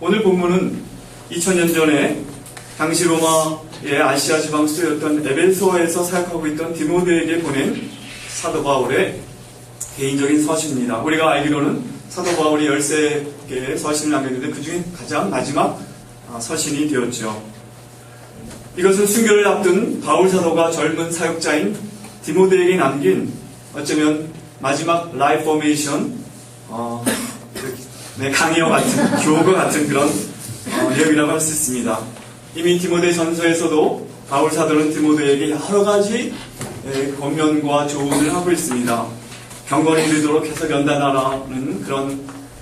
오늘 본문은 2000년 전에 당시 로마의 아시아 지방 수도였던 에베소에서 사역하고 있던 디모데에게 보낸 사도 바울의 개인적인 서신입니다. 우리가 알기로는 사도 바울이 13개의 서신을 남겼는데 그 중에 가장 마지막 서신이 되었죠. 이것은 순교를 앞둔 바울 사도가 젊은 사역자인 디모데에게 남긴 어쩌면 마지막 라이프 포메이션 강의와 같은 교과 같은 그런 내용이라고 할 수 있습니다. 이미 디모데 전서에서도 바울 사도는 디모데에게 여러 가지 권면과 조언을 하고 있습니다. 경건이 되도록 해서 연단하라는 그런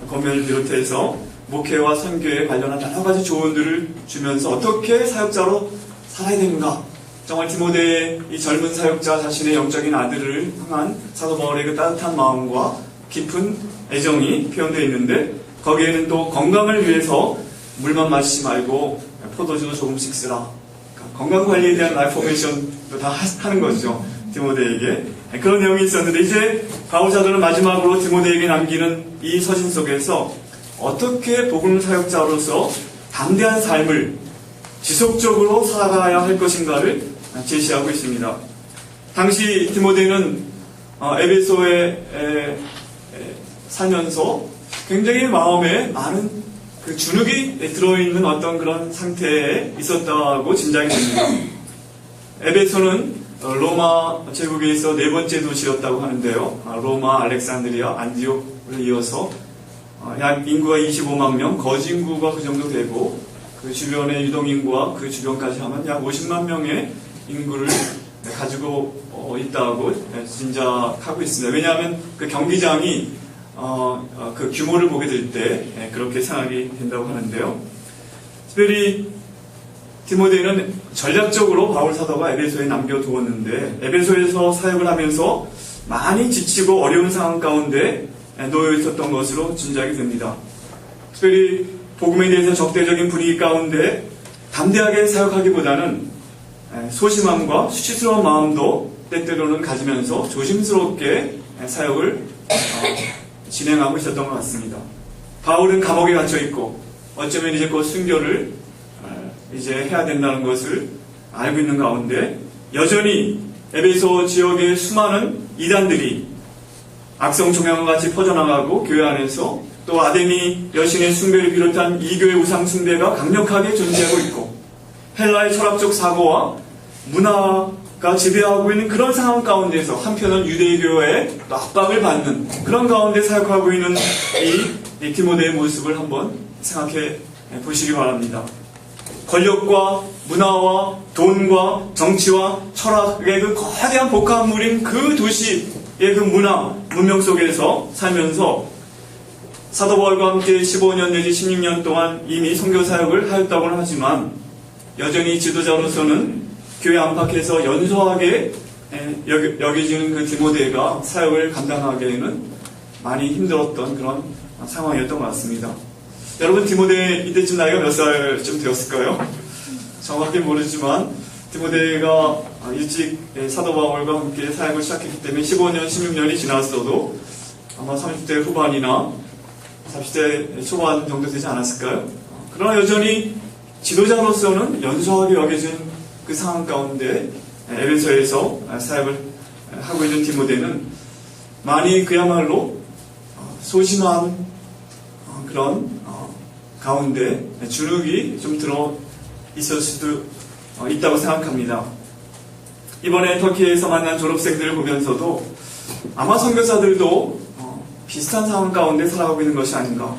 권면을 비롯해서 목회와 선교에 관련한 여러 가지 조언들을 주면서 어떻게 사역자로 살아야 되는가. 정말 디모데의 이 젊은 사역자 자신의 영적인 아들을 향한 사도 바울의 그 따뜻한 마음과 깊은 애정이 표현되어 있는데, 거기에는 또 건강을 위해서 물만 마시지 말고 포도주도 조금씩 쓰라. 그러니까 건강관리에 대한 라이프 포메이션도 다 하는 거죠, 디모데에게. 그런 내용이 있었는데, 이제 바울 사도는 마지막으로 디모데에게 남기는 이 서신 속에서 어떻게 복음 사역자로서 담대한 삶을 지속적으로 살아가야 할 것인가를 제시하고 있습니다. 당시 디모데는 에베소에 살면서 굉장히 마음에 많은 그 주눅이 들어있는 어떤 그런 상태에 있었다고 짐작이 됩니다. 에베소는 로마 제국에서 네 번째 도시였다고 하는데요. 로마, 알렉산드리아, 안디옥을 이어서 약 인구가 25만 명, 거진구가 그 정도 되고, 그 주변의 유동인구와 그 주변까지 하면 약 50만 명의 인구를 가지고 있다고 짐작하고 있습니다. 왜냐하면 그 경기장이 그 규모를 보게 될 때 그렇게 생각이 된다고 하는데요. 특별히 디모데는 전략적으로 바울 사도가 에베소에 남겨두었는데, 에베소에서 사역을 하면서 많이 지치고 어려운 상황 가운데 놓여 있었던 것으로 짐작이 됩니다. 특별히 복음에 대해서 적대적인 분위기 가운데 담대하게 사역하기보다는 소심함과 수치스러운 마음도 때때로는 가지면서 조심스럽게 사역을 진행하고 있었던 것 같습니다. 바울은 감옥에 갇혀 있고 어쩌면 이제 곧 순교를 이제 해야 된다는 것을 알고 있는 가운데, 여전히 에베소 지역의 수많은 이단들이 악성 종양과 같이 퍼져나가고 교회 안에서 또 아데미 여신의 숭배를 비롯한 이교의 우상 숭배가 강력하게 존재하고 있고, 헬라의 철학적 사고와 문화가 지배하고 있는 그런 상황 가운데서 한편은 유대교의 압박을 받는 그런 가운데 사역하고 있는 이 디모데의 모습을 한번 생각해 보시기 바랍니다. 권력과 문화와 돈과 정치와 철학의 그 거대한 복합물인 그 도시의 그 문화, 문명 속에서 살면서 사도 바울과 함께 15년 내지 16년 동안 이미 선교 사역을 하였다고는 하지만, 여전히 지도자로서는 교회 안팎에서 연소하게 여겨지는 그 디모데가 사역을 감당하기에는 많이 힘들었던 그런 상황이었던 것 같습니다. 여러분, 디모데 이때쯤 나이가 몇 살쯤 되었을까요? 정확히 모르지만 디모데가 일찍 사도 바울과 함께 사역을 시작했기 때문에 15년, 16년이 지났어도 아마 30대 후반이나 30대 초반 정도 되지 않았을까요? 그러나 여전히 지도자로서는 연소하게 여겨진 그 상황 가운데 에베소에서 사역을 하고 있는 디모데는 많이 그야말로 소심한 그런 가운데 주눅이 좀 들어 있을 수도 있다고 생각합니다. 이번에 터키에서 만난 졸업생들을 보면서도 아마 선교사들도 비슷한 상황 가운데 살아가고 있는 것이 아닌가.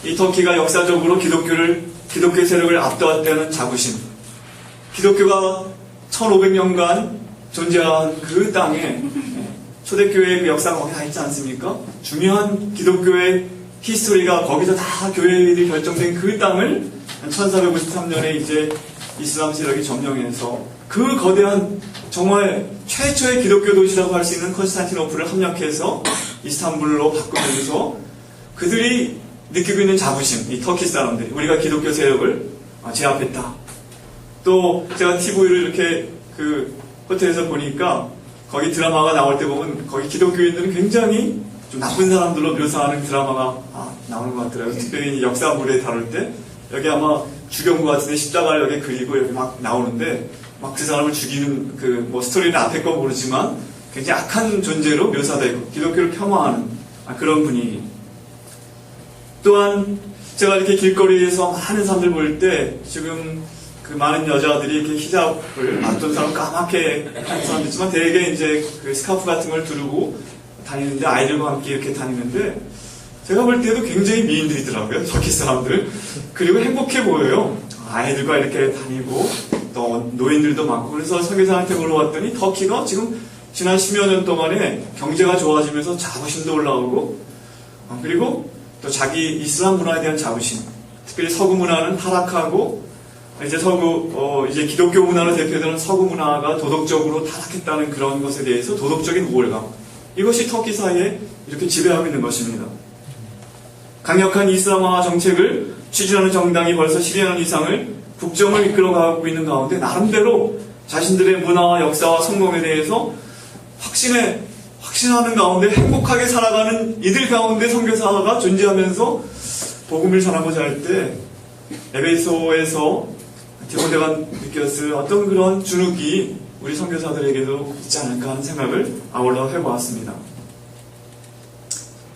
이 터키가 역사적으로 기독교 세력을 압도했다는 자부심, 기독교가 1500년간 존재한 그 땅에 초대교회의 그 역사가 거기 다 있지 않습니까? 중요한 기독교의 히스토리가 거기서 다 교회들이 결정된 그 땅을 1453년에 이제 이슬람 세력이 점령해서 그 거대한 정말 최초의 기독교 도시라고 할 수 있는 컨스탄티노플을 함락해서 이스탄불로 바꾸면서 그들이 느끼고 있는 자부심, 이 터키 사람들이 우리가 기독교 세력을 제압했다. 또 제가 TV를 이렇게 그 호텔에서 보니까 거기 드라마가 나올 때 보면 거기 기독교인들은 굉장히 좀 나쁜 사람들로 묘사하는 드라마가 나오는 것 같더라고요. 특별히 역사물에 다룰 때 여기 아마 주경구 같은데 십자가를 여기 그리고 여기 막 나오는데 막 그 사람을 죽이는 그 뭐 스토리는 앞에 거 모르지만 굉장히 악한 존재로 묘사되고 기독교를 폄하하는 그런 분위기. 또한 제가 이렇게 길거리에서 많은 사람들 볼 때 지금 그 많은 여자들이 이렇게 히잡을 어떤 사람은 까맣게 하는 사람도 있지만 대개 이제 그 스카프 같은 걸 두르고 다니는데 아이들과 함께 이렇게 다니는데 제가 볼 때도 굉장히 미인들이더라고요. 터키 사람들. 그리고 행복해 보여요. 아이들과 이렇게 다니고 또 노인들도 많고. 그래서 선교사한테 물어봤더니 터키가 지금 지난 10여 년 동안에 경제가 좋아지면서 자부심도 올라오고 그리고 또 자기 이슬람 문화에 대한 자부심, 특별히 서구 문화는 타락하고 이제 이제 기독교 문화로 대표되는 서구 문화가 도덕적으로 타락했다는 그런 것에 대해서 도덕적인 우월감, 이것이 터키 사이에 이렇게 지배하고 있는 것입니다. 강력한 이슬람화 정책을 추진하는 정당이 벌써 10여 년 이상을 국정을 이끌어가고 있는 가운데 나름대로 자신들의 문화와 역사와 성공에 대해서 확신하는 가운데 행복하게 살아가는 이들 가운데 선교사가 존재하면서 복음을 전하고자 할 때 에베소에서 디모데가 느꼈을 어떤 그런 주눅이 우리 선교사들에게도 있지 않을까 하는 생각을 아울러 해보았습니다.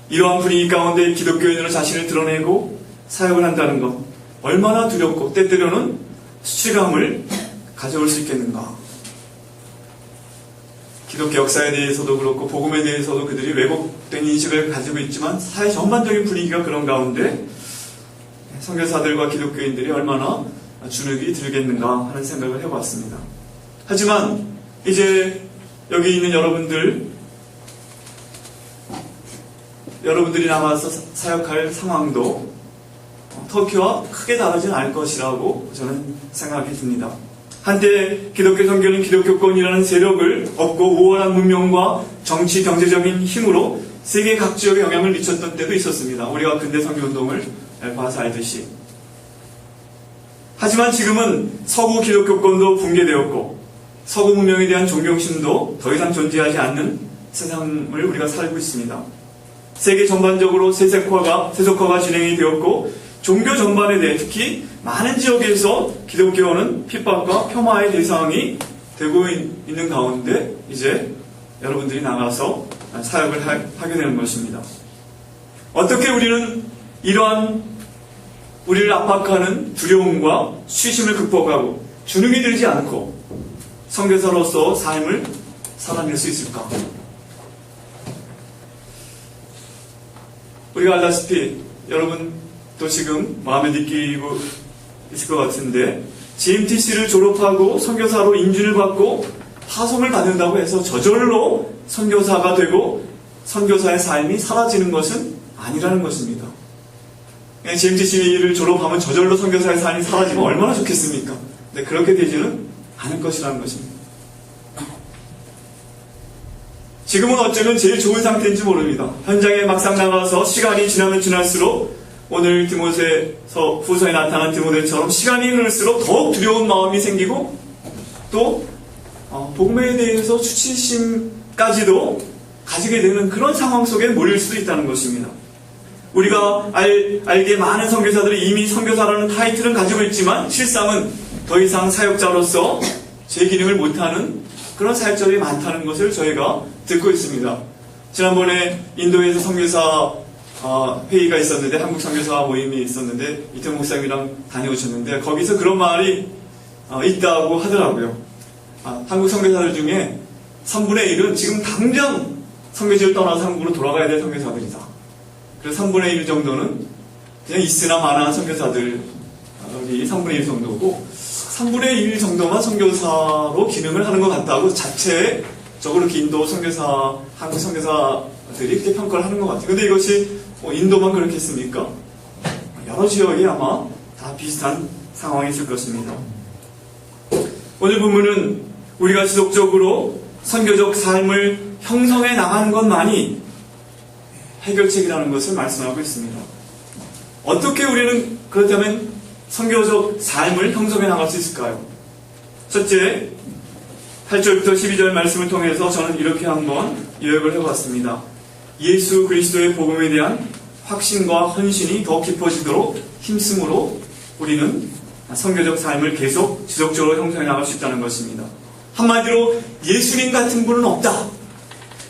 이러한 분위기 가운데 기독교인으로 자신을 드러내고 사역을 한다는 것, 얼마나 두렵고 때때로는 수치감을 가져올 수 있겠는가. 기독교 역사에 대해서도 그렇고 복음에 대해서도 그들이 왜곡된 인식을 가지고 있지만 사회 전반적인 분위기가 그런 가운데 선교사들과 기독교인들이 얼마나 주눅이 들겠는가 하는 생각을 해봤습니다. 하지만 이제 여기 있는 여러분들이 나가서 사역할 상황도 터키와 크게 다르진 않을 것이라고 저는 생각이 듭니다. 한때 기독교 선교는 기독교권이라는 세력을 얻고 우월한 문명과 정치, 경제적인 힘으로 세계 각 지역에 영향을 미쳤던 때도 있었습니다. 우리가 근대 선교운동을 봐서 알듯이. 하지만 지금은 서구 기독교권도 붕괴되었고 서구 문명에 대한 존경심도 더 이상 존재하지 않는 세상을 우리가 살고 있습니다. 세계 전반적으로 세속화가 진행이 되었고 종교 전반에 대해 특히 많은 지역에서 기독교는 핍박과 폄하의 대상이 되고 있는 가운데 이제 여러분들이 나가서 사역을 하게 되는 것입니다. 어떻게 우리는 이러한 우리를 압박하는 두려움과 수치심을 극복하고 주눅이 들지 않고 선교사로서 삶을 살아낼 수 있을까? 우리가 알다시피 여러분도 지금 마음에 느끼고 있을 것 같은데 GMTC를 졸업하고 선교사로 인준을 받고 파송을 받는다고 해서 저절로 선교사가 되고 선교사의 삶이 사라지는 것은 아니라는 것입니다. GMTC를 졸업하면 저절로 선교사의 삶이 사라지면 얼마나 좋겠습니까? 근데 그렇게 되지는 않을 것이라는 것입니다. 지금은 어쩌면 제일 좋은 상태인지 모릅니다. 현장에 막상 나가서 시간이 지나면 지날수록 오늘 디모데서 후서에 나타난 디모데처럼 시간이 흐를수록 더욱 두려운 마음이 생기고 또 복음에 대해서 수치심까지도 가지게 되는 그런 상황 속에 몰릴 수도 있다는 것입니다. 우리가 알게 많은 선교사들이 이미 선교사라는 타이틀은 가지고 있지만 실상은 더 이상 사역자로서 제 기능을 못하는 그런 사역자들이 많다는 것을 저희가 듣고 있습니다. 지난번에 인도에서 선교사 회의가 있었는데 한국 선교사 모임이 있었는데 이태원 목사님이랑 다녀오셨는데 거기서 그런 말이 있다고 하더라고요. 한국 선교사들 중에 3분의 1은 지금 당장 선교지를 떠나서 한국으로 돌아가야 될 선교사들이다. 그래서 3분의 1 정도는 그냥 있으나 마나 선교사들이 3분의 1 정도고 3분의 1 정도만 선교사로 기능을 하는 것 같다고 자체적으로 인도 선교사, 한국 선교사들이 그렇게 평가를 하는 것 같아요. 근데 이것이 인도만 그렇겠습니까? 여러 지역이 아마 다 비슷한 상황이 있을 것입니다. 오늘 본문은 우리가 지속적으로 선교적 삶을 형성해 나가는 것만이 해결책이라는 것을 말씀하고 있습니다. 어떻게 우리는 그렇다면 선교적 삶을 형성해 나갈 수 있을까요? 첫째, 8절부터 12절 말씀을 통해서 저는 이렇게 한번 요약을 해봤습니다. 예수 그리스도의 복음에 대한 확신과 헌신이 더 깊어지도록 힘쓰므로 우리는 선교적 삶을 계속 지속적으로 형성해 나갈 수 있다는 것입니다. 한마디로 예수님 같은 분은 없다.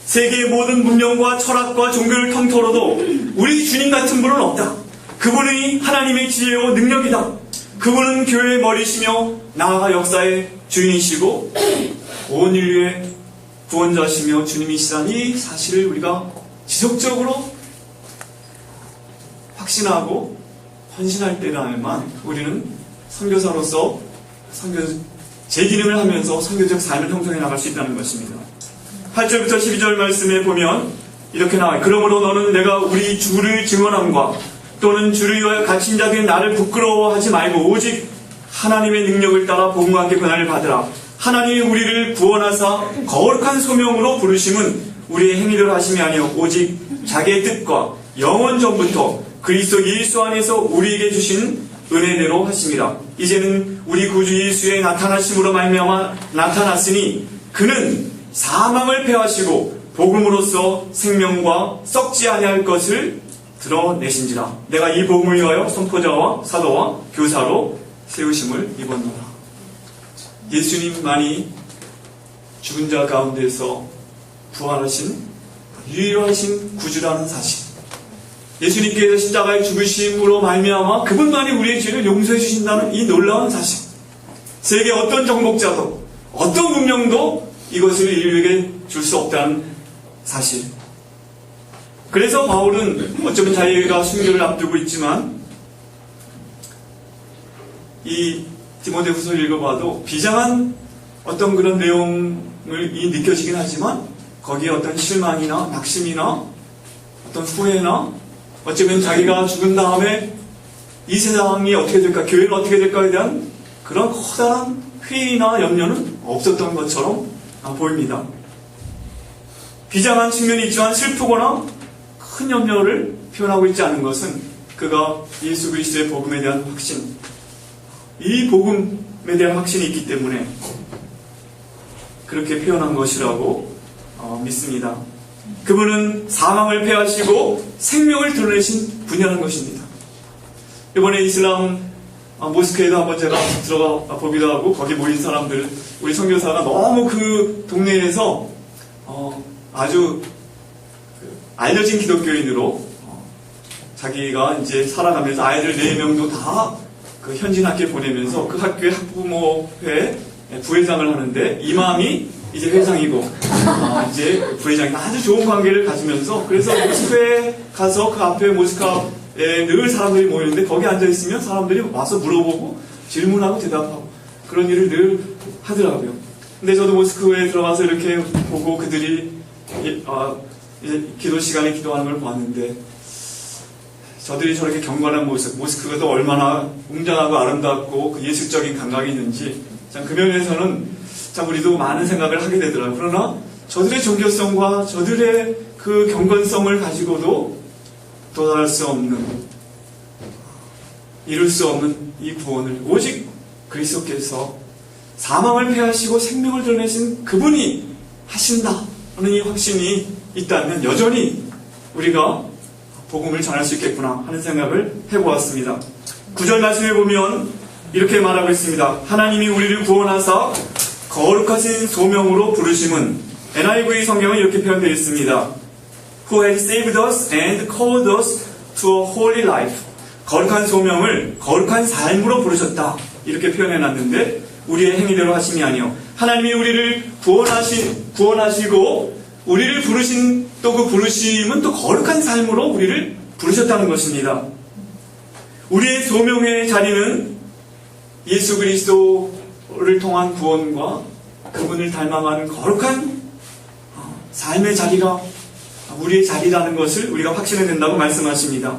세계의 모든 문명과 철학과 종교를 통틀어도 우리 주님 같은 분은 없다. 그분이 하나님의 지혜와 능력이다. 그분은 교회의 머리시며 나아가 역사의 주인이시고 온 인류의 구원자시며 주님이시다는 이 사실을 우리가 지속적으로 확신하고 헌신할 때라야만 우리는 선교사로서 제 기능을 하면서 선교적 삶을 형성해 나갈 수 있다는 것입니다. 8절부터 12절 말씀에 보면 이렇게 나와요. 그러므로 너는 내가 우리 주를 증언함과 또는 주를 위하여 갇힌 자들이 나를 부끄러워하지 말고 오직 하나님의 능력을 따라 복음과 함께 고난을 받으라. 하나님이 우리를 구원하사 거룩한 소명으로 부르심은 우리의 행위대로 하심이 아니요 오직 자기의 뜻과 영원 전부터 그리스도 예수 안에서 우리에게 주신 은혜대로 하심이라. 이제는 우리 구주 예수의 나타나심으로 말미암아 나타났으니 그는 사망을 패하시고 복음으로써 생명과 썩지 아니할 것을 드러내신지라. 내가 이 복음을 위하여 선포자와 사도와 교사로 세우심을 입었노라. 예수님만이 죽은 자 가운데서 부활하신 유일하신 구주라는 사실, 예수님께서 십자가의 죽으심으로 말미암아 그분만이 우리의 죄를 용서해 주신다는 이 놀라운 사실, 세계 어떤 정복자도 어떤 문명도 이것을 인류에게 줄 수 없다는 사실. 그래서 바울은 어쩌면 자기가 순교를 앞두고 있지만 이 디모데후서를 읽어봐도 비장한 어떤 그런 내용을 느껴지긴 하지만 거기에 어떤 실망이나 낙심이나 어떤 후회나 어쩌면 자기가 죽은 다음에 이 세상이 어떻게 될까, 교회는 어떻게 될까에 대한 그런 커다란 회의나 염려는 없었던 것처럼 보입니다. 비장한 측면이 있지만 슬프거나 큰 염려를 표현하고 있지 않은 것은 그가 예수 그리스도의 복음에 대한 확신, 이 복음에 대한 확신이 있기 때문에 그렇게 표현한 것이라고 믿습니다. 그분은 사망을 패하시고 생명을 드러내신 분이라는 것입니다. 이번에 이슬람 모스크에도 한번 제가 들어가 보기도 하고 거기 모인 사람들, 우리 선교사가 너무 그 동네에서 아주 알려진 기독교인으로 자기가 이제 살아가면서 아이들 4명도 다 그 현진 학교에 보내면서 그 학교의 학부모회 부회장을 하는데 이맘이 이제 회장이고 이제 부회장이 아주 좋은 관계를 가지면서 그래서 모스크에 가서 그 앞에 모스크에 늘 사람들이 모이는데 거기 앉아있으면 사람들이 와서 물어보고 질문하고 대답하고 그런 일을 늘 하더라고요. 근데 저도 모스크에 들어가서 이렇게 보고 그들이 이제 기도 시간에 기도하는 걸 봤는데 저들이 저렇게 경건한 모습, 모스크가 또 얼마나 웅장하고 아름답고 그 예술적인 감각이 있는지 참 그 면에서는 참 우리도 많은 생각을 하게 되더라고요. 그러나 저들의 종교성과 저들의 그 경건성을 가지고도 도달할 수 없는, 이룰 수 없는 이 구원을 오직 그리스도께서 사망을 패하시고 생명을 드러내신 그분이 하신다 하는 이 확신이 있다면 여전히 우리가 복음을 전할 수 있겠구나 하는 생각을 해보았습니다. 9절 말씀에 보면 이렇게 말하고 있습니다. 하나님이 우리를 구원하사 거룩하신 소명으로 부르심은 NIV 성경은 이렇게 표현되어 있습니다. Who has saved us and called us to a holy life. 거룩한 소명을 거룩한 삶으로 부르셨다. 이렇게 표현해놨는데 우리의 행위대로 하심이 아니요 하나님이 우리를 구원하시고 우리를 부르신 또 그 부르심은 또 거룩한 삶으로 우리를 부르셨다는 것입니다. 우리의 소명의 자리는 예수 그리스도를 통한 구원과 그분을 닮아가는 거룩한 삶의 자리가 우리의 자리라는 것을 우리가 확신해야 된다고 말씀하십니다.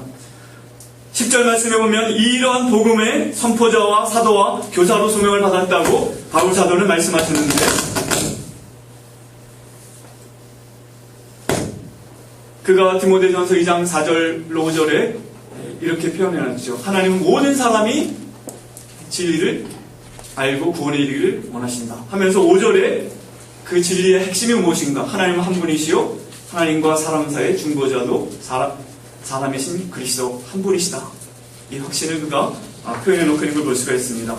10절 말씀에 보면 이러한 복음의 선포자와 사도와 교사로 소명을 받았다고 바울 사도는 말씀하셨는데 그가 디모데전서 2장 4절 5절에 이렇게 표현해놨죠. 하나님은 모든 사람이 진리를 알고 구원에 이르기를 원하신다 하면서 5절에 그 진리의 핵심이 무엇인가? 하나님은 한 분이시요 하나님과 사람 사이의 중보자도 사람이신 그리스도 한 분이시다. 이 확신을 그가 표현해 놓고 있는 걸 볼 수가 있습니다.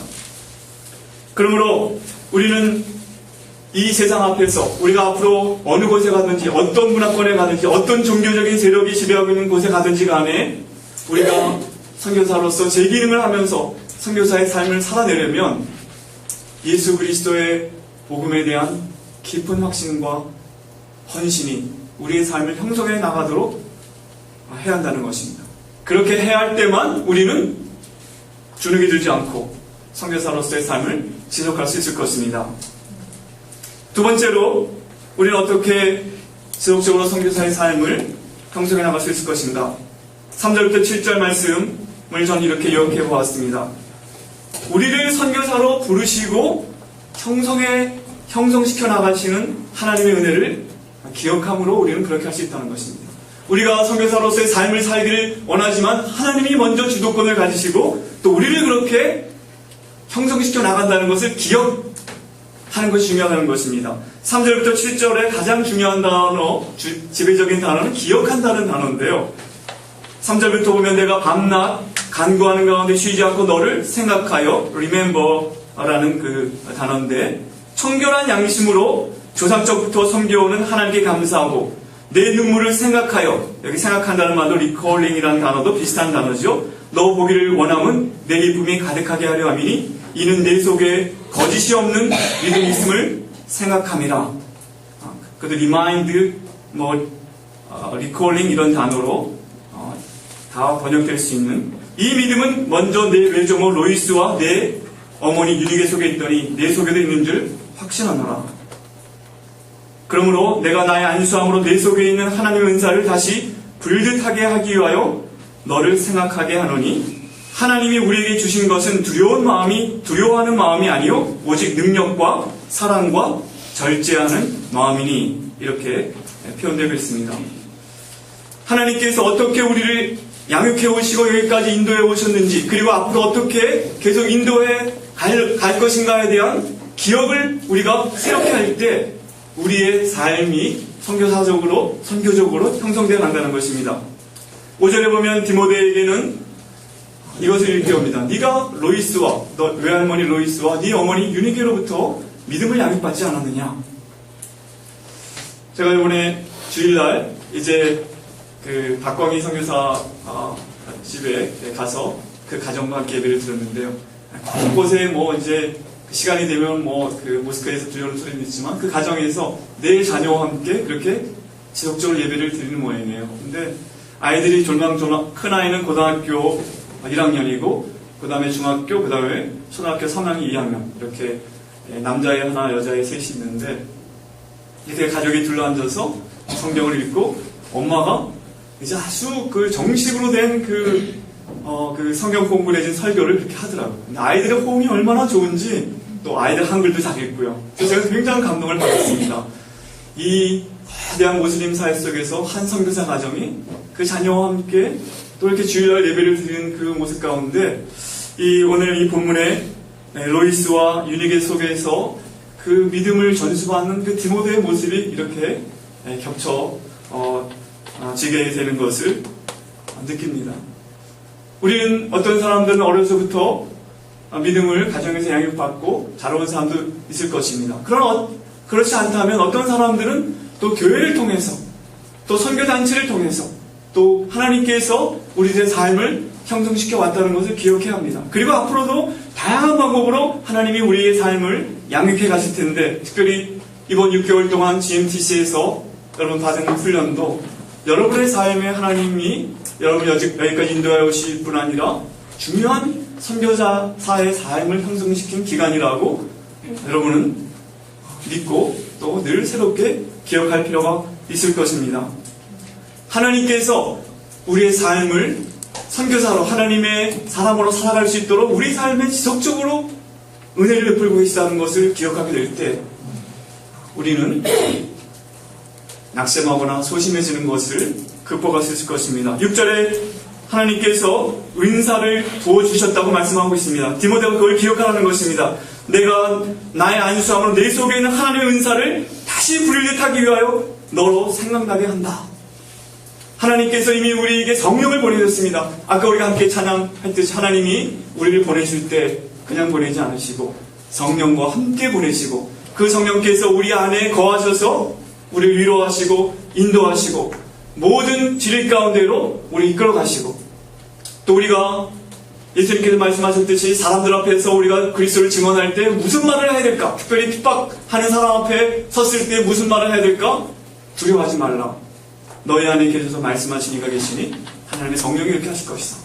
그러므로 우리는 이 세상 앞에서 우리가 앞으로 어느 곳에 가든지 어떤 문화권에 가든지 어떤 종교적인 세력이 지배하고 있는 곳에 가든지 간에 우리가 선교사로서 제 기능을 하면서 선교사의 삶을 살아내려면 예수 그리스도의 복음에 대한 깊은 확신과 헌신이 우리의 삶을 형성해 나가도록 해야 한다는 것입니다. 그렇게 해야 할 때만 우리는 주눅이 들지 않고 선교사로서의 삶을 지속할 수 있을 것입니다. 두 번째로 우리는 어떻게 지속적으로 선교사의 삶을 형성해 나갈 수 있을 것인가? 3절부터 7절 말씀을 저는 이렇게 요약해 보았습니다. 우리를 선교사로 부르시고 형성시켜 나가시는 하나님의 은혜를 기억함으로 우리는 그렇게 할 수 있다는 것입니다. 우리가 선교사로서의 삶을 살기를 원하지만 하나님이 먼저 주도권을 가지시고 또 우리를 그렇게 형성시켜 나간다는 것을 기억하는 것이 중요하다는 것입니다. 3절부터 7절에 가장 중요한 단어, 지배적인 단어는 기억한다는 단어인데요. 3절부터 보면 내가 밤낮 간구하는 가운데 쉬지 않고 너를 생각하여 remember라는 그 단어인데 청결한 양심으로 조상적부터 섬겨오는 하나님께 감사하고 내 눈물을 생각하여, 여기 생각한다는 말도 recalling이라는 단어도 비슷한 단어죠. 너 보기를 원함은 내 기쁨이 가득하게 하려 함이니 이는 내 속에 거짓이 없는 믿음이 있음을 생각함이라. 그것도 remind, recalling 이런 단어로 다 번역될 수 있는 이 믿음은 먼저 내 외조모 로이스와 내 어머니 유니게 속에 있더니 내 속에도 있는 줄 확신하노라. 그러므로 내가 나의 안수함으로 내 속에 있는 하나님의 은사를 다시 불듯하게 하기 위하여 너를 생각하게 하노니 하나님이 우리에게 주신 것은 두려워하는 마음이 아니요 오직 능력과 사랑과 절제하는 마음이니 이렇게 표현되고 있습니다. 하나님께서 어떻게 우리를 양육해 오시고 여기까지 인도해 오셨는지 그리고 앞으로 어떻게 계속 인도해 갈 것인가에 대한 기억을 우리가 새롭게 할 때 우리의 삶이 선교적으로 형성되어 간다는 것입니다. 5절에 보면 디모데에게는 이것을 이렇게 옵니다. 네가 로이스와 너 외할머니 로이스와 네 어머니 유니게로부터 믿음을 양육받지 않았느냐. 제가 이번에 주일날 이제 그 박광희 선교사 집에 가서 그 가정과 함께 예배를 드렸는데요. 곳곳에 이제 시간이 되면 그 모스크에서 들려오는 소리는 있지만 그 가정에서 내 자녀와 함께 그렇게 지속적으로 예배를 드리는 모양이에요. 근데 아이들이 졸망졸망, 큰 아이는 고등학교 1학년이고 그 다음에 중학교, 그 다음에 초등학교 3학년 2학년 이렇게 남자애 하나, 여자애 셋이 있는데 이렇게 가족이 둘러앉아서 성경을 읽고 엄마가 이제 아주 그 정식으로 된 그 성경 공부를 해준 설교를 그렇게 하더라고요. 근데 아이들의 호응이 얼마나 좋은지 또 아이들 한글도 잘 읽고요. 그래서 제가 굉장히 감동을 받았습니다. 이 거대한 모슬림 사회 속에서 한 선교사 가정이 그 자녀와 함께 또 이렇게 주일날 예배를 드리는 그 모습 가운데 오늘 이 본문에 로이스와 유니게 속에서 그 믿음을 전수받는 그 디모데의 모습이 이렇게 겹쳐지게 되는 것을 느낍니다. 우리는 어떤 사람들은 어려서부터 믿음을 가정에서 양육받고 자라온 사람도 있을 것입니다. 그렇지 않다면 어떤 사람들은 또 교회를 통해서 또 선교단체를 통해서 또 하나님께서 우리들의 삶을 형성시켜 왔다는 것을 기억해야 합니다. 그리고 앞으로도 다양한 방법으로 하나님이 우리의 삶을 양육해 가실 텐데 특별히 이번 6개월 동안 GMTC에서 여러분 받은 훈련도 여러분의 삶에 하나님이 여러분 여기까지 인도해 오실 뿐 아니라 중요한 선교사의 삶을 형성시킨 기간이라고 여러분은 믿고 또 늘 새롭게 기억할 필요가 있을 것입니다. 하나님께서 우리의 삶을 선교사로 하나님의 사람으로 살아갈 수 있도록 우리 삶에 지속적으로 은혜를 베풀고 계시다는 것을 기억하게 될 때 우리는 낙심하거나 소심해지는 것을 극복할 수 있을 것입니다. 6절에 하나님께서 은사를 부어주셨다고 말씀하고 있습니다. 디모데가 그걸 기억하라는 것입니다. 내가 나의 안수함으로 내 속에 있는 하나님의 은사를 다시 불일듯하기 위하여 너로 생각나게 한다. 하나님께서 이미 우리에게 성령을 보내셨습니다. 아까 우리가 함께 찬양했듯이 하나님이 우리를 보내실 때 그냥 보내지 않으시고 성령과 함께 보내시고 그 성령께서 우리 안에 거하셔서 우리를 위로하시고 인도하시고 모든 진리 가운데로 우리 이끌어 가시고 또 우리가 예수님께서 말씀하셨듯이 사람들 앞에서 우리가 그리스도를 증언할 때 무슨 말을 해야 될까? 특별히 핍박하는 사람 앞에 섰을 때 무슨 말을 해야 될까? 두려워하지 말라. 너희 안에 계셔서 말씀하신 이가 계시니 하나님의 성령이 이렇게 하실 것이다.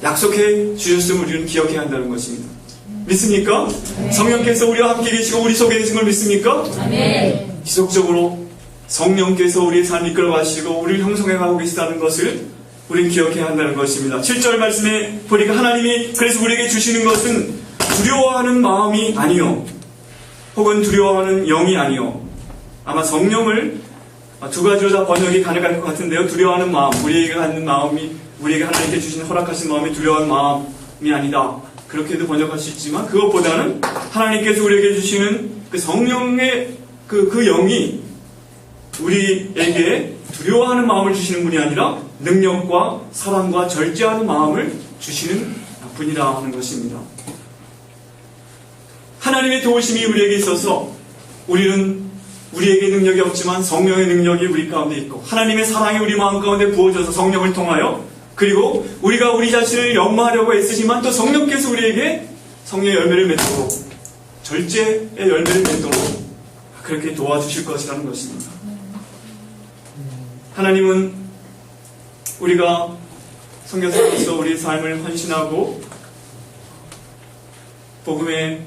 약속해 주셨음을 우리는 기억해야 한다는 것입니다. 믿습니까? 네. 성령께서 우리와 함께 계시고 우리 속에 계신 걸 믿습니까? 네. 지속적으로 성령께서 우리의 삶을 이끌어 가시고 우리를 형성해 가고 계시다는 것을 우리는 기억해야 한다는 것입니다. 7절 말씀에 보니까 하나님이 그래서 우리에게 주시는 것은 두려워하는 마음이 아니요 혹은 두려워하는 영이 아니요 아마 성령을 두 가지로 다 번역이 가능할 것 같은데요. 두려워하는 마음, 우리에게 갖는 마음이 우리에게 하나님께 주신 허락하신 마음이 두려워하는 마음이 아니다. 그렇게도 번역할 수 있지만 그것보다는 하나님께서 우리에게 주시는 그 성령의 그 영이 우리에게 두려워하는 마음을 주시는 분이 아니라 능력과 사랑과 절제하는 마음을 주시는 분이라는 것입니다. 하나님의 도우심이 우리에게 있어서 우리에게 능력이 없지만 성령의 능력이 우리 가운데 있고 하나님의 사랑이 우리 마음 가운데 부어져서 성령을 통하여 그리고 우리가 우리 자신을 연마하려고 애쓰지만 또 성령께서 우리에게 성령의 열매를 맺도록 절제의 열매를 맺도록 그렇게 도와주실 것이라는 것입니다. 하나님은 우리가 선교사로서 우리 삶을 헌신하고 복음에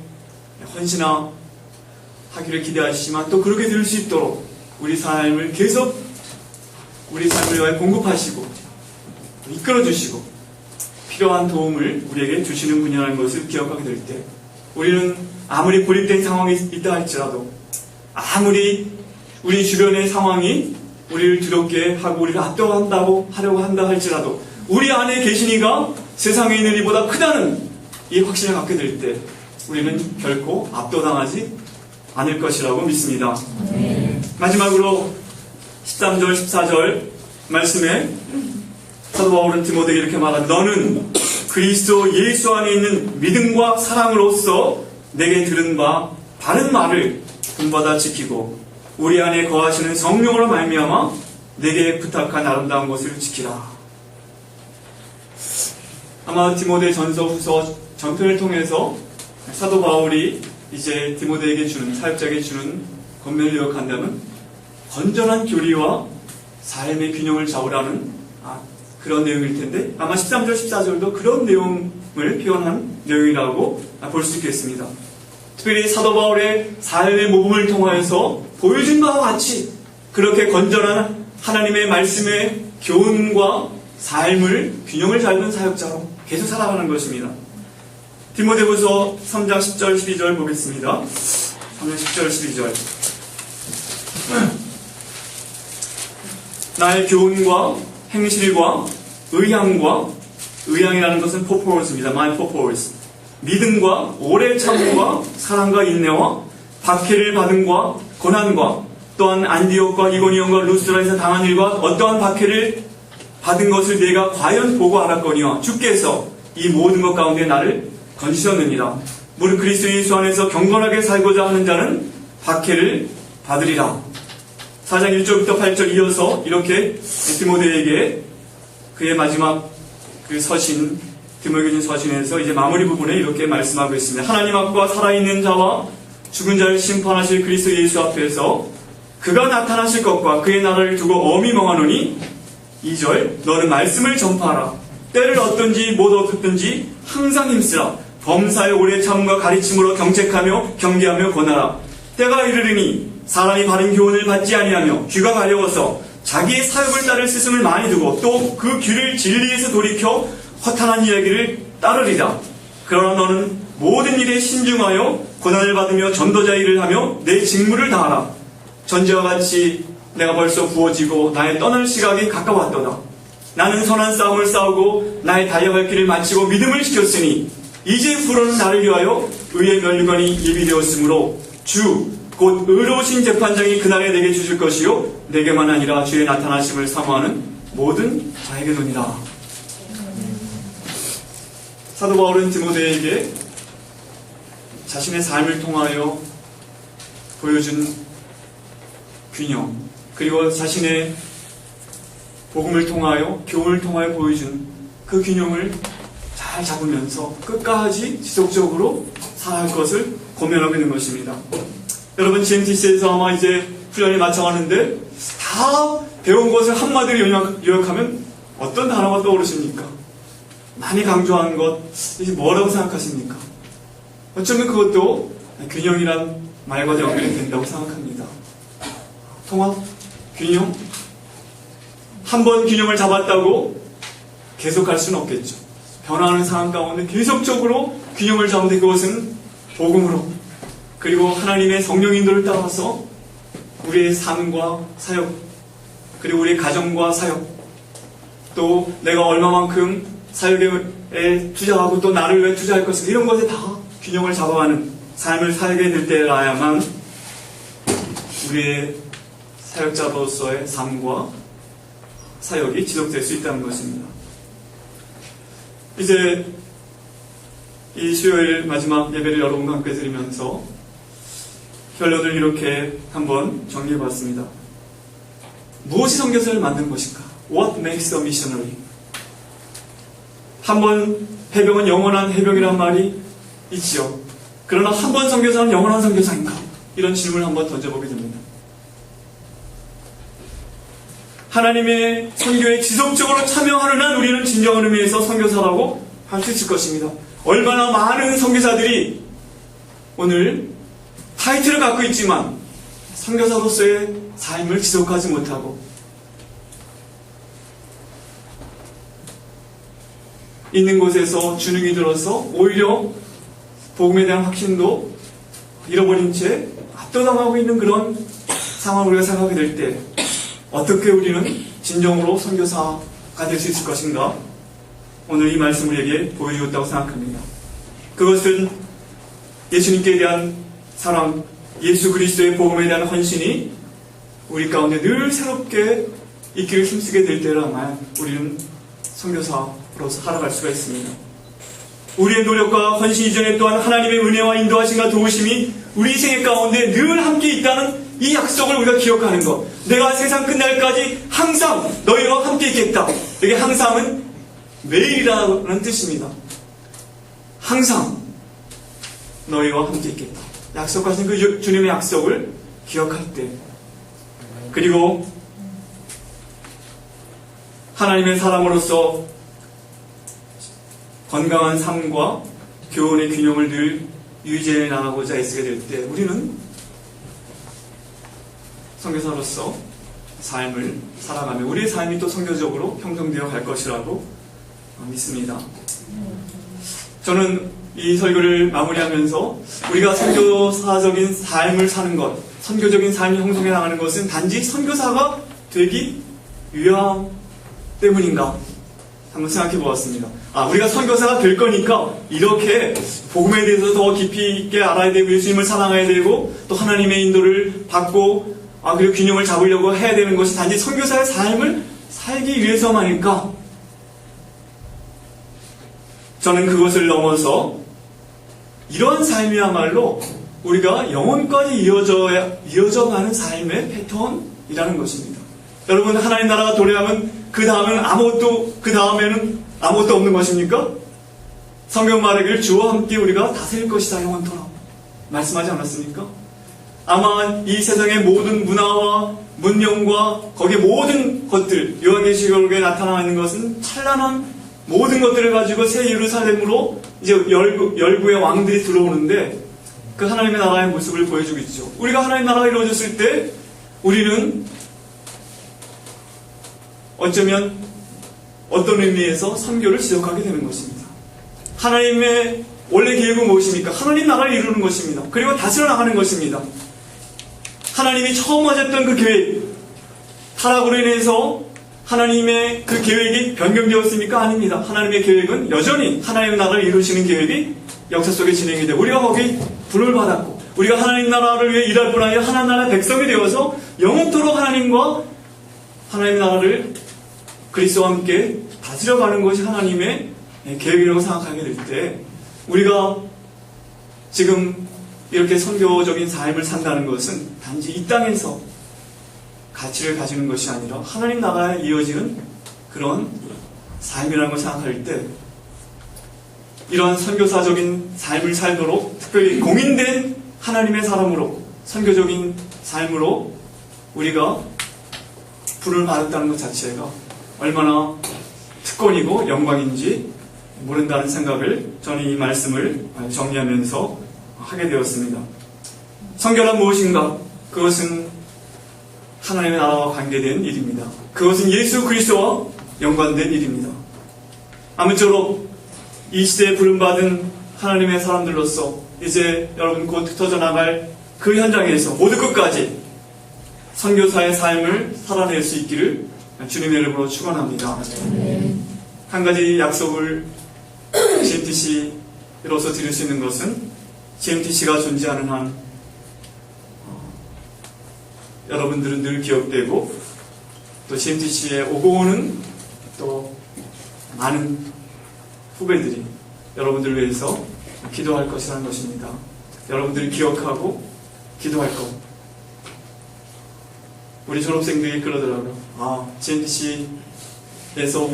헌신하기를 기대하시지만 또 그렇게 될 수 있도록 우리 삶을 계속 우리 삶을 위하여 공급하시고 이끌어주시고 필요한 도움을 우리에게 주시는 분이라는 것을 기억하게 될 때 우리는 아무리 고립된 상황이 있다 할지라도 아무리 우리 주변의 상황이 우리를 두렵게 하고 우리를 하려고 한다 할지라도 우리 안에 계신 이가 세상에 있는 이보다 크다는 이 확신을 갖게 될 때 우리는 결코 압도당하지 않을 것이라고 믿습니다. 마지막으로 13절 14절 말씀에 사도 바울은 디모데에게 이렇게 말합니다. 너는 그리스도 예수 안에 있는 믿음과 사랑으로서 내게 들은 바 바른 말을 본받아 지키고 우리 안에 거하시는 성령으로 말미암아 내게 부탁한 아름다운 것을 지키라. 아마 디모데 전서 후서 전편을 통해서 사도 바울이 이제 디모데에게 주는 사역자에게 주는 권면을 요약한다면 건전한 교리와 삶의 균형을 잡으라는 그런 내용일 텐데 아마 13절 14절도 그런 내용을 표현한 내용이라고 볼 수 있겠습니다. 특별히 사도 바울의 삶의 모범을 통하여서 보여준 바와 같이 그렇게 건전한 하나님의 말씀의 교훈과 삶을 균형을 잡는 사역자로 계속 살아가는 것입니다. 디모데후서 3장 10절 12절 보겠습니다. 3장 10절 12절 나의 교훈과 행실과 의향이라는 것은 purpose입니다. My purpose. 믿음과 오래 참음과 사랑과 인내와 박해를 받음과 고난과 또한 안디옥과 이고니온과 루스드라에서 당한 일과 어떠한 박해를 받은 것을 내가 과연 보고 알았거니와 주께서 이 모든 것 가운데 나를 건지셨느니라. 무릇 그리스도 예수 안에서 경건하게 살고자 하는 자는 박해를 받으리라. 4장 1절부터 8절 이어서 이렇게 디모데에게 그의 마지막 그 서신 디모데에게 준 서신에서 이제 마무리 부분에 이렇게 말씀하고 있습니다. 하나님 앞과 살아있는 자와 죽은 자를 심판하실 그리스도 예수 앞에서 그가 나타나실 것과 그의 나라를 두고 엄히 멍하노니 2절 너는 말씀을 전파하라. 때를 얻든지 못 얻든지 항상 힘쓰라. 범사의 오래 참음과 가르침으로 경책하며 경계하며 권하라. 때가 이르르니 사람이 바른 교훈을 받지 아니하며 귀가 가려워서 자기의 사욕을 따를 스승을 많이 두고 또 그 귀를 진리에서 돌이켜 허탄한 이야기를 따르리라. 그러나 너는 모든 일에 신중하여 고난을 받으며 전도자 일을 하며 내 직무를 다하라. 전제와 같이 내가 벌써 부어지고 나의 떠날 시각이 가까웠도다. 나는 선한 싸움을 싸우고 나의 달려갈 길을 마치고 믿음을 지켰으니 이제 후로는 나를 위하여 의의 면류관이 예비되었으므로 주 곧 의로우신 재판장이 그날에 내게 주실 것이요 내게만 아니라 주의 나타나심을 사모하는 모든 자에게도니라. 사도 바울은 디모데에게 자신의 삶을 통하여 보여준 균형, 그리고 자신의 복음을 통하여, 교훈을 통하여 보여준 그 균형을 잘 잡으면서 끝까지 지속적으로 살아갈 것을 고면하고 있는 것입니다. 여러분, GMTC에서 아마 이제 훈련이 마쳐가는데 다 배운 것을 한마디로 요약하면 어떤 단어가 떠오르십니까? 많이 강조한 것, 이게 뭐라고 생각하십니까? 어쩌면 그것도 균형이란 말과 연결이 된다고 생각합니다. 통합? 균형? 한 번 균형을 잡았다고 계속 갈 수는 없겠죠. 변화하는 상황 가운데 계속적으로 균형을 잡는데 그것은 복음으로, 그리고 하나님의 성령 인도를 따라서 우리의 삶과 사역, 그리고 우리의 가정과 사역, 또 내가 얼마만큼 사역에 투자하고 또 나를 위해 투자할 것인가, 이런 것에 다 균형을 잡아가는 삶을 살게 될 때라야만 우리의 사역자로서의 삶과 사역이 지속될 수 있다는 것입니다. 이제 이 수요일 마지막 예배를 여러분과 함께 드리면서 결론을 이렇게 한번 정리해봤습니다. 무엇이 선교사를 만든 것인가? What makes a missionary? 한 번 해병은 영원한 해병이란 말이 있지요. 그러나 한 번 선교사는 영원한 선교사인가? 이런 질문을 한번 던져보게 됩니다. 하나님의 선교에 지속적으로 참여하는 한 우리는 진정한 의미에서 선교사라고 할 수 있을 것입니다. 얼마나 많은 선교사들이 오늘 타이틀을 갖고 있지만 선교사로서의 삶을 지속하지 못하고 있는 곳에서 주눅이 들어서 오히려 복음에 대한 확신도 잃어버린 채 압도당하고 있는 그런 상황을 우리가 생각하게 될 때 어떻게 우리는 진정으로 선교사가 될 수 있을 것인가? 오늘 이 말씀을 우리에게 보여주었다고 생각합니다. 그것은 예수님께 대한 사랑, 예수 그리스도의 복음에 대한 헌신이 우리 가운데 늘 새롭게 있기를 힘쓰게 될 때라만 우리는 선교사로서 살아갈 수가 있습니다. 우리의 노력과 헌신 이전에 또한 하나님의 은혜와 인도하심과 도우심이 우리 생애 가운데 늘 함께 있다는 이 약속을 우리가 기억하는 것. 내가 세상 끝날까지 항상 너희와 함께 있겠다. 여기 항상은 매일이라는 뜻입니다. 항상 너희와 함께 있겠다. 약속하신 그 주님의 약속을 기억할 때, 그리고 하나님의 사람으로서 건강한 삶과 교훈의 균형을 늘 유지해 나가고자 애쓰게 될 때 우리는 선교사로서 삶을 살아가며 우리의 삶이 또 선교적으로 형성되어 갈 것이라고 믿습니다. 저는 이 설교를 마무리하면서 우리가 선교사적인 삶을 사는 것, 선교적인 삶이 형성해 나가는 것은 단지 선교사가 되기 위함 때문인가 한번 생각해 보았습니다. 우리가 선교사가 될 거니까 이렇게 복음에 대해서 더 깊이 있게 알아야 되고 예수님을 사랑해야 되고 또 하나님의 인도를 받고 그리고 균형을 잡으려고 해야 되는 것이 단지 선교사의 삶을 살기 위해서만일까? 저는 그것을 넘어서 이러한 삶이야말로 우리가 영혼까지 이어져가는 삶의 패턴이라는 것입니다. 여러분, 하나님 나라가 도래하면 그 다음에는 아무것도 없는 것입니까? 성경 말하기를 주와 함께 우리가 다스릴 것이다 영원토록 말씀하지 않았습니까? 아마 이 세상의 모든 문화와 문명과 거기에 모든 것들, 요한계시록에 나타나 있는 것은 찬란한 모든 것들을 가지고 새 예루살렘으로 이제 열구의 왕들이 들어오는데 그 하나님의 나라의 모습을 보여주고 있죠. 우리가 하나님의 나라가 이루어졌을 때 우리는 어쩌면 어떤 의미에서 선교를 지속하게 되는 것입니다. 하나님의 원래 계획은 무엇입니까? 하나님 나라를 이루는 것입니다. 그리고 다스려 나가는 것입니다. 하나님이 처음 하셨던 그 계획, 타락으로 인해서 하나님의 그 계획이 변경되었습니까? 아닙니다. 하나님의 계획은 여전히 하나님의 나라를 이루시는 계획이 역사 속에 진행이 되고 우리가 거기 부름을 받았고 우리가 하나님 나라를 위해 일할 뿐 아니라 하나님 나라의 백성이 되어서 영원토록 하나님과 하나님의 나라를 그리스도와 함께 다스려가는 것이 하나님의 계획이라고 생각하게 될 때, 우리가 지금 이렇게 선교적인 삶을 산다는 것은 단지 이 땅에서 가치를 가지는 것이 아니라 하나님 나라에 이어지는 그런 삶이라는 걸 생각할 때, 이러한 선교사적인 삶을 살도록 특별히 공인된 하나님의 사람으로 선교적인 삶으로 우리가 부름을 받았다는 것 자체가 얼마나 특권이고 영광인지 모른다는 생각을 저는 이 말씀을 정리하면서 하게 되었습니다. 선교란 무엇인가? 그것은 하나님의 나라와 관계된 일입니다. 그것은 예수 그리스도와 연관된 일입니다. 아무쪼록 이 시대에 부름받은 하나님의 사람들로서 이제 여러분 곧 흩어져 나갈 그 현장에서 모두 끝까지 선교사의 삶을 살아낼 수 있기를 주님의 이름으로 축원합니다. 한 가지 약속을 GMTC로서 드릴 수 있는 것은 GMTC가 존재하는 한 여러분들은 늘 기억되고 또 GMTC에 오고 오는 또 많은 후배들이 여러분들을 위해서 기도할 것이라는 것입니다. 여러분들이 기억하고 기도할 것. 우리 졸업생들이 그러더라고요. GMTC에서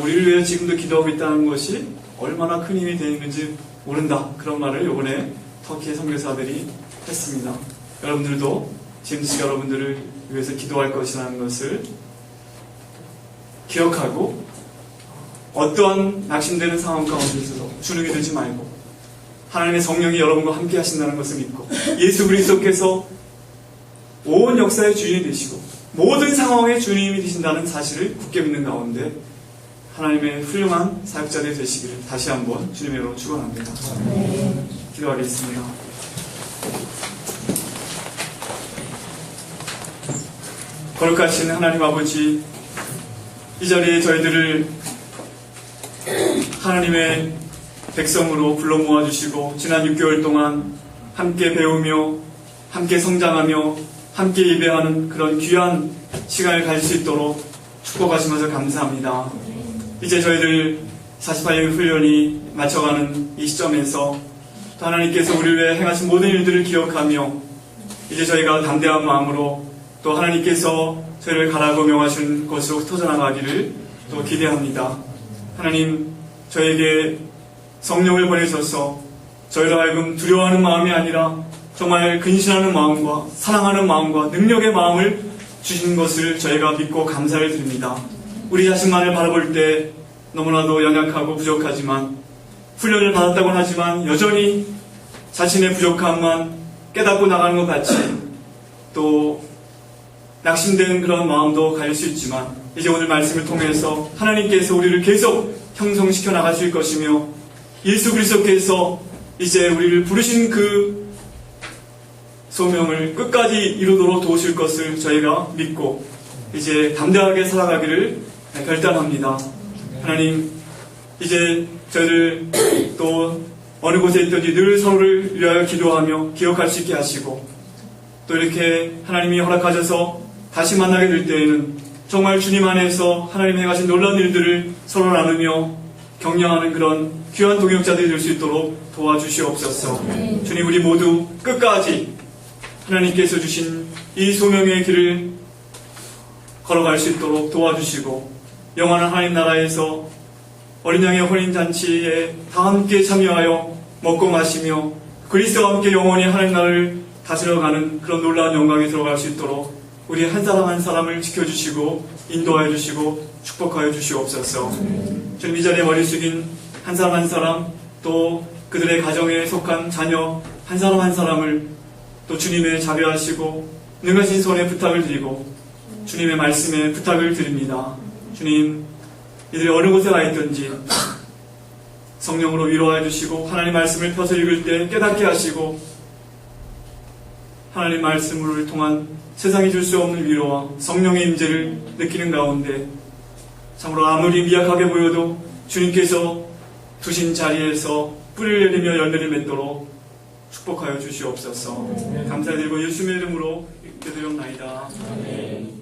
우리를 위해 지금도 기도하고 있다는 것이 얼마나 큰 힘이 되는지 모른다. 그런 말을 이번에 터키의 선교사들이 했습니다. 여러분들도 GMTC가 여러분들을 위해서 기도할 것이라는 것을 기억하고 어떠한 낙심되는 상황 가운데서도 주눅이 들지 말고 하나님의 성령이 여러분과 함께 하신다는 것을 믿고 예수 그리스도께서 온 역사의 주인이 되시고 모든 상황의 주님이 되신다는 사실을 굳게 믿는 가운데 하나님의 훌륭한 사역자들이 되시기를 다시 한번 주님의 이름으로 축원합니다. 기도하겠습니다. 거룩하신 하나님 아버지, 이 자리에 저희들을 하나님의 백성으로 불러 모아주시고 지난 6개월 동안 함께 배우며 함께 성장하며 함께 예배하는 그런 귀한 시간을 가질 수 있도록 축복하시면서 감사합니다. 이제 저희들 48년 훈련이 맞춰가는 이 시점에서 또 하나님께서 우리를 위해 행하신 모든 일들을 기억하며 이제 저희가 담대한 마음으로 또 하나님께서 저희를 가라고 명하신 것으로 터져나가기를 또 기대합니다. 하나님, 저에게 성령을 보내셔서 저희로 하여금 두려워하는 마음이 아니라 정말 근신하는 마음과 사랑하는 마음과 능력의 마음을 주신 것을 저희가 믿고 감사를 드립니다. 우리 자신만을 바라볼 때 너무나도 연약하고 부족하지만 훈련을 받았다고는 하지만 여전히 자신의 부족함만 깨닫고 나가는 것 같이 또 낙심되는 그런 마음도 가질 수 있지만 이제 오늘 말씀을 통해서 하나님께서 우리를 계속 형성시켜 나가실 것이며 예수 그리스도께서 이제 우리를 부르신 그 소명을 끝까지 이루도록 도우실 것을 저희가 믿고 이제 담대하게 살아가기를 결단합니다. 하나님, 이제 저희를 또 어느 곳에 있든지 늘 서로를 위하여 기도하며 기억할 수 있게 하시고 또 이렇게 하나님이 허락하셔서 다시 만나게 될 때에는 정말 주님 안에서 하나님이 행하신 놀라운 일들을 서로 나누며 격려하는 그런 귀한 동역자들이 될 수 있도록 도와주시옵소서. 주님, 우리 모두 끝까지 하나님께서 주신 이 소명의 길을 걸어갈 수 있도록 도와주시고 영원한 하나님 나라에서 어린 양의 혼인잔치에 다 함께 참여하여 먹고 마시며 그리스도와 함께 영원히 하나님 나라를 다스려가는 그런 놀라운 영광에 들어갈 수 있도록 우리 한 사람 한 사람을 지켜주시고 인도하여 주시고 축복하여 주시옵소서. 주님, 이 자리에 머리 숙인 한 사람 한 사람 또 그들의 가정에 속한 자녀 한 사람 한 사람을 또 주님의 자비하시고 능하신 손에 부탁을 드리고 주님의 말씀에 부탁을 드립니다. 주님, 이들이 어느 곳에 가 있든지 성령으로 위로하여 주시고 하나님 말씀을 펴서 읽을 때 깨닫게 하시고 하나님 말씀을 통한 세상이 줄 수 없는 위로와 성령의 임재를 느끼는 가운데 참으로 아무리 미약하게 보여도 주님께서 두신 자리에서 뿌리를 내리며 열매를 맺도록 축복하여 주시옵소서. 감사드리고 예수님의 이름으로 기도드렸나이다. 아멘.